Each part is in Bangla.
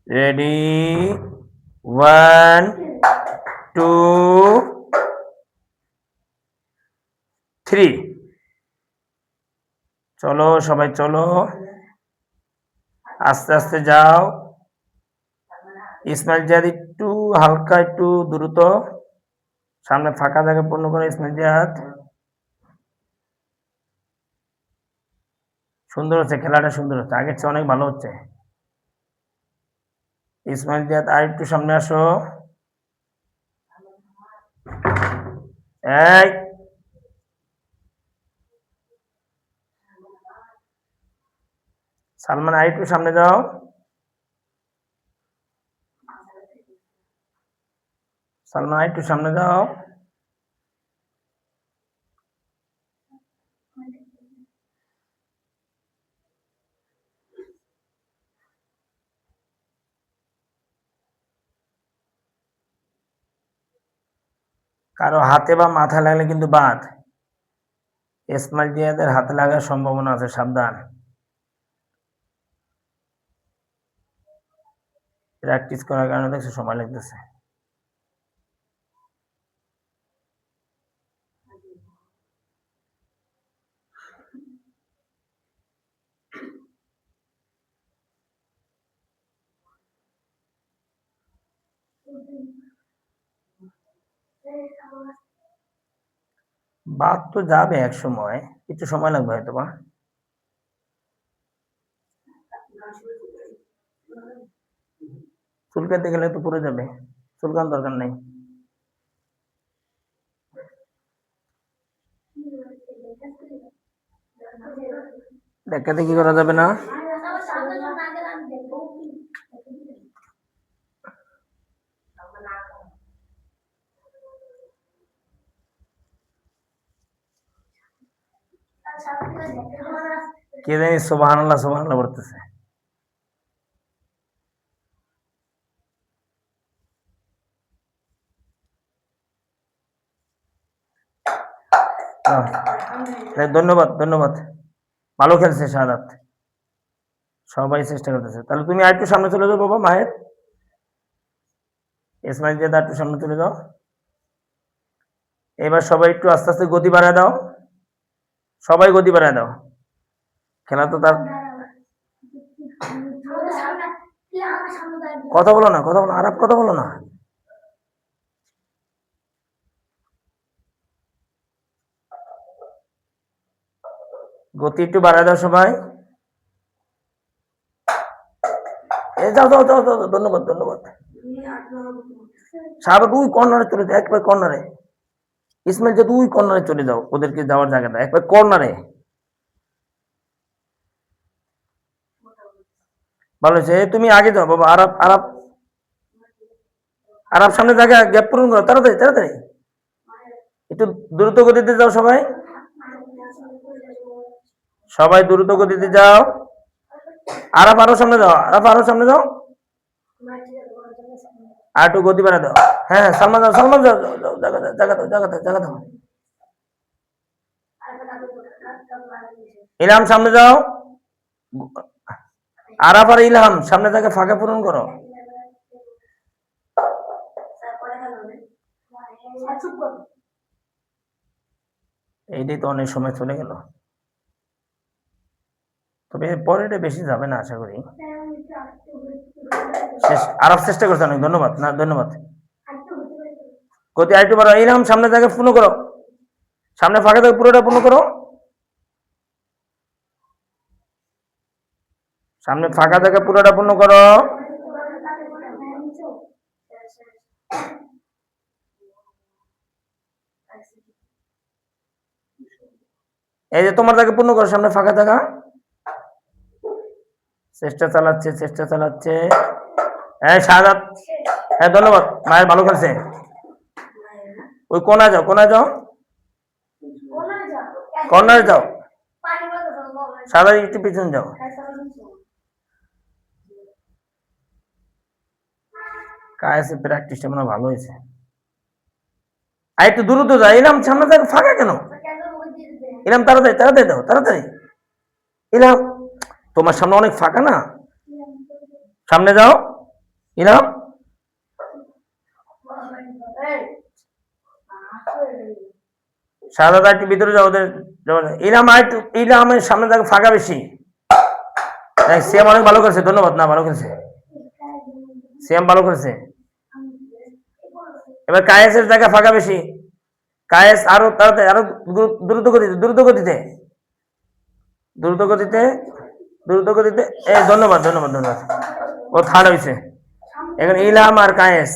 রেডি, 1 2 3। চলো সবাই চলো, আস্তে আস্তে যাও। ইসমাইল জিয়াদ একটু হালকা, একটু দ্রুত, সামনে ফাঁকা জায়গা পূর্ণ করে। ইসমাইল জিয়াদ সুন্দর হচ্ছে, খেলাটা সুন্দর হচ্ছে, আগের চেয়ে অনেক ভালো হচ্ছে। ইসমাইল জিয়াদ আর একটু সামনে আসো। এই সালমান আর একটু সামনে যাও। সালমান আর একটু সামনে যাও। কারো হাতে বা মাথায় লাগলে কিন্তু বাদ। ইসমাইল জিয়াদের হাতে লাগার সম্ভাবনা আছে, সাবধান। প্র্যাকটিস করার কারণে দেখছো সময় লাগতেছে। বাদ তো যাবে এক সময়, একটু সময় লাগবে হয়তো বা। চুলকাতে গেলে তো পড়ে যাবে, চুলকান দরকার নেই। দেখাতে কি করা যাবে না। কে জানি সুবহানাল্লাহ সুবহানাল্লাহ বলতেছে। ধন্যবাদ ধন্যবাদ, ভালো খেলছে শাহাদাত, সবাই চেষ্টা করতেছে। তাহলে তুমি আর একটু সামনে চলে যাও বাবা মায়ের। ইসমাইল জিয়াদ আর একটু সামনে চলে যাও। এবার সবাই একটু আস্তে আস্তে গতি বাড়ায় দাও, সবাই গতি বাড়ায় দাও। খেলা তো তার, কথা বলো না, কথা বলো, আরব কথা বলো না। গতি একটু বাড়ায় দাও সবাই। যাও যাও যাও যাও, ধন্যবাদ ধন্যবাদ। শাহাবাদ ওই কর্নারে চলে যাও, একবার কর্নারে। ইসমাইল যদি ওই কর্নারে চলে যাও, ওদেরকে যাওয়ার জায়গাটা একবার কর্নারে। ভালো হয়েছে, তুমি আগে যাও বাবা। আরব আরব আরব সামনে জায়গা গ্যাপ পূরণ করো, তাড়াতাড়ি তাড়াতাড়ি, একটু দ্রুত গতিতে যাও সবাই, সবাই দ্রুত গতিতে যাও। আরব আরো সামনে যাও, আরব আরো সামনে যাও, আর একটু গতি বাড়া দাও। হ্যাঁ হ্যাঁ, সালমান যাও, সালমান যাও, জায়গা দাও জায়গা দাও জায়গা দাও জায়গা দাও। ইলহাম সামনে যাও, আরাফ আর ইলহাম সামনে থেকে ফাঁকা পূরণ করো। এইটাই তো অনেক সময় চলে গেল, তবে পরেটা বেশি যাবে না আশা করি। শেষ, আরব চেষ্টা করছে অনেক, ধন্যবাদ না, ধন্যবাদ। গতি আরেকটু বাড়াও। ইলহাম সামনে থেকে পূর্ণ করো, সামনে ফাঁকা থেকে পুরোটা পূর্ণ করো, সামনে ফাঁকা থেকে পুরোটা পূর্ণ করো। এই যে তোমার জায়গা পূর্ণ করো, সামনে ফাঁকা থাকা। চেষ্টা চালাচ্ছে চেষ্টা চালাচ্ছে। হ্যাঁ শাহাদাত, হ্যাঁ ধন্যবাদ, মায়ের ভালো খেলছে। ওই কোনায় যাও, কোনায় যাও, কর্নারে যাও, শাহাদাত একটু পিছনে যাও। কায়েসে প্র্যাকটিসটা মনে হয় ভালো হয়েছে। আর একটু দ্রুত যাও। ইলাম সামনে থেকে ফাঁকা কেন? ইলাম তাড়াতাড়ি তাড়াতাড়ি দাও, তাড়াতাড়ি। ইলাম তোমার সামনে অনেক ফাঁকা না, সামনে যাও। ইলাম শাহাদাত একটু ভিতরে যাও ওদের ইলাম আর একটু ইলামের সামনে দেখো ফাঁকা বেশি সিয়াম অনেক ভালো করেছে ধন্যবাদ না ভালো করেছে সিয়াম ভালো করেছে এবার কায়েসের জায়গা ফাঁকা বেশি কায়েস আরো তাড়াতাড়ি আরো দ্রুত গতিতে দ্রুত গতিতে দ্রুত গতিতে দ্রুত গতিতে ধন্যবাদ ধন্যবাদ ধন্যবাদ ও থার্ড হয়েছে এখন ইলাম আর কায়েস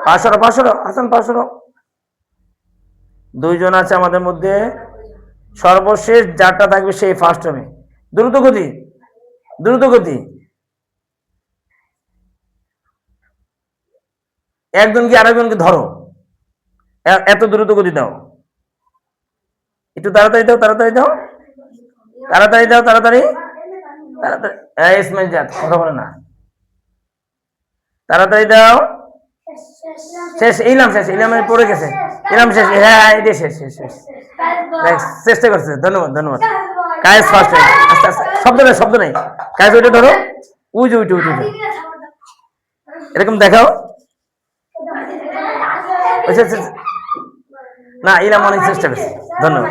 পাঁচশো হাসান 500 দুইজন আছে আমাদের মধ্যে সর্বশেষ যারটা থাকবে সেই ফার্স্ট হবে দ্রুত গতি দ্রুত গতি একজনকে আরেকজনকে ধরো এত দ্রুত গতি দাও একটু তাড়াতাড়ি দাও তাড়াতাড়ি দাও তাড়াতাড়ি দাও তাড়াতাড়ি তাড়াতাড়ি ইসমাইল জাত কথা বলে না তাড়াতাড়ি দাও শেষ ইলামের পড়ে গেছে ইলাম শেষ হ্যাঁ এটা শেষ শেষ শেষ চেষ্টা করছে ধন্যবাদ ধন্যবাদ কায়েস ফার্স্ট আস্তে আস্তে শব্দ নেই কায়েস ওইটা ধরো উঠে এরকম দেখাও না ইলাম অনেক চেষ্টা করছে ধন্যবাদ